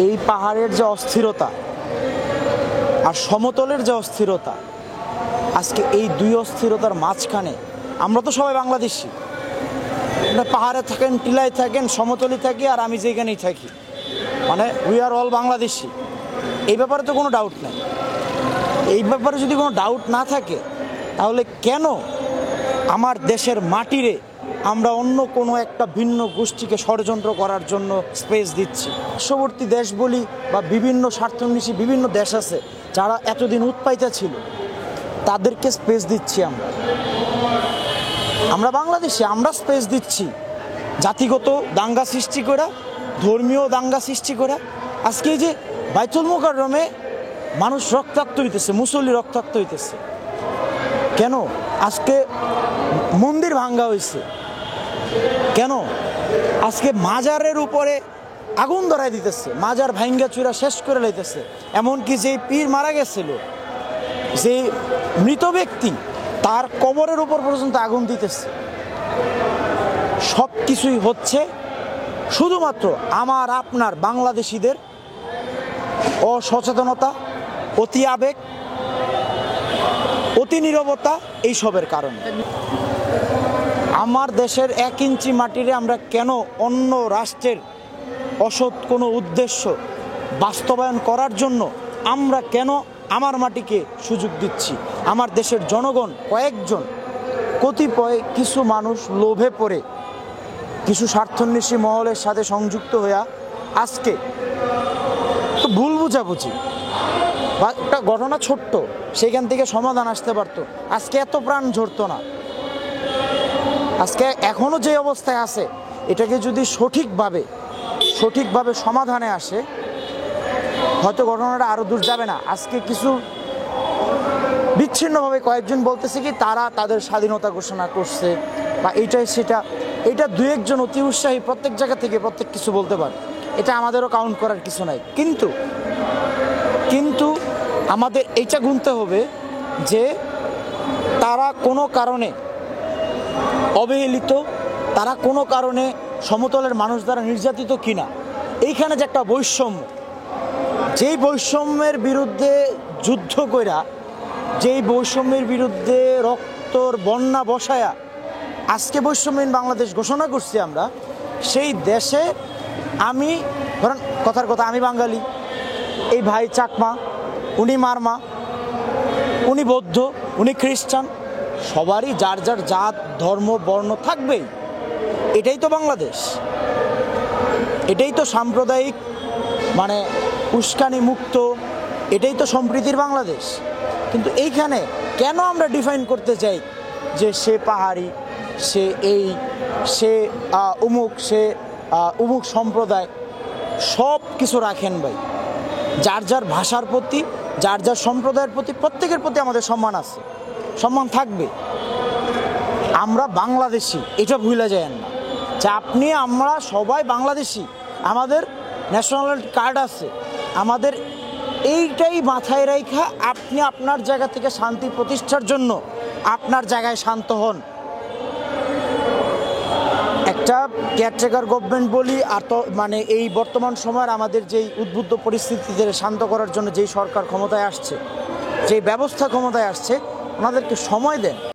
এই পাহাড়ের যে অস্থিরতা আর সমতলের যে অস্থিরতা, আজকে এই দুই অস্থিরতার মাঝখানে আমরা তো সবাই বাংলাদেশি। পাহাড়ে থাকেন, টিলায় থাকেন, সমতলে থাকি, আর আমি যেখানেই থাকি, মানে উই আর অল বাংলাদেশি। এই ব্যাপারে তো কোনো ডাউট নেই। এই ব্যাপারে যদি কোনো ডাউট না থাকে, তাহলে কেন আমার দেশের মাটিরে আমরা অন্য কোনো একটা ভিন্ন গোষ্ঠীকে ষড়যন্ত্র করার জন্য স্পেস দিচ্ছি? পার্শ্ববর্তী দেশ বলি বা বিভিন্ন স্বার্থান্বেষী বিভিন্ন দেশ আছে যারা এতদিন উৎপাইতা ছিল, তাদেরকে স্পেস দিচ্ছি আমরা বাংলাদেশে। আমরা স্পেস দিচ্ছি জাতিগত দাঙ্গা সৃষ্টি করা, ধর্মীয় দাঙ্গা সৃষ্টি করা। আজকে এই যে বাইতুল মুকাররমে মানুষ রক্তাক্ত হইতেছে, মুসল্লি রক্তাক্ত হইতেছে কেন? আজকে মন্দির ভাঙ্গা হয়েছে কেন? আজকে মাজারের উপরে আগুন ধরাই দিতেছে, মাজার ভাঙ্গা চুরা শেষ করে লাইতেছে। এমনকি যে পীর মারা গেছিল, যে মৃত ব্যক্তি, তার কবরের উপর পর্যন্ত আগুন দিতেছে। সব কিছুই হচ্ছে শুধুমাত্র আমার আপনার বাংলাদেশিদের অসচেতনতা, অতি আবেগ, অতি নীরবতা, এইসবের কারণে। আমার দেশের 1 ইঞ্চি মাটিরে আমরা কেন অন্য রাষ্ট্রের অসৎ কোনো উদ্দেশ্য বাস্তবায়ন করার জন্য আমরা কেন আমার মাটিকে সুযোগ দিচ্ছি? আমার দেশের জনগণ, কয়েকজন কতিপয় কিছু মানুষ লোভে পড়ে, কিছু স্বার্থান্বেষী মহলের সাথে সংযুক্ত হইয়া আজকে তো ভুল বুঝাবুঝি বা একটা ঘটনা ছোট্ট, সেখান থেকে সমাধান আসতে পারতো, আজকে এত প্রাণ ঝরতো না। আজকে এখনো যে অবস্থায় আছে, এটাকে যদি সঠিকভাবে সমাধানে আসে, হয়তো ঘটনাটা আরো দূর যাবে না। আজকে কিছু বিচ্ছিন্নভাবে কয়েকজন বলতেছে কি তারা তাদের স্বাধীনতা ঘোষণা করছে বা এইটাই সেটা, এটা 2-1 জন অতি উৎসাহী প্রত্যেক জায়গা থেকে প্রত্যেক কিছু বলতে পারে, এটা আমাদেরও কাউন্ট করার কিছু নাই। কিন্তু আমাদের এইটা গুনতে হবে যে তারা কোনো কারণে অবহেলিত, তারা কোনো কারণে সমতলের মানুষ দ্বারা নির্যাতিত কিনা। এইখানে যে একটা বৈষম্য, যেই বৈষম্যের বিরুদ্ধে যুদ্ধ কইরা, যেই বৈষম্যের বিরুদ্ধে রক্তর বন্যা বসায়া আজকে বৈষম্যহীন বাংলাদেশ ঘোষণা করছি আমরা, সেই দেশে আমি ধরেন কথার কথা, আমি বাঙালি, এই ভাই চাকমা, উনি মারমা, উনি বৌদ্ধ, উনি খ্রিস্টান, সবারই যার যার জাত, ধর্ম, বর্ণ থাকবেই। এটাই তো বাংলাদেশ, এটাই তো সাম্প্রদায়িক মানে উস্কানি মুক্ত, এটাই তো সম্প্রীতির বাংলাদেশ। কিন্তু এইখানে কেন আমরা ডিফাইন করতে চাই যে সে পাহাড়ি, সে এই, সে অমুক সম্প্রদায়? সব কিছু রাখেন ভাই, যার যার ভাষার প্রতি, যার যার সম্প্রদায়ের প্রতি, প্রত্যেকের প্রতি আমাদের সম্মান আছে, সম্মান থাকবে। আমরা বাংলাদেশি, এটা ভুলে যায় না যে আমরা সবাই বাংলাদেশি, আমাদের ন্যাশনাল কার্ড আছে, আমাদের এইটাই মাথায় রেখা আপনি আপনার জায়গা থেকে শান্তি প্রতিষ্ঠার জন্য আপনার জায়গায় শান্ত হন। একটা কেয়ারটেকার গভর্নমেন্ট বলি, আর তো মানে এই বর্তমান সময়ের আমাদের যেই উদ্বুদ্ধ পরিস্থিতিতে শান্ত করার জন্য যেই সরকার ক্ষমতায় আসছে, যেই ব্যবস্থা ক্ষমতায় আসছে, ওনাদেরকে সময় দেন।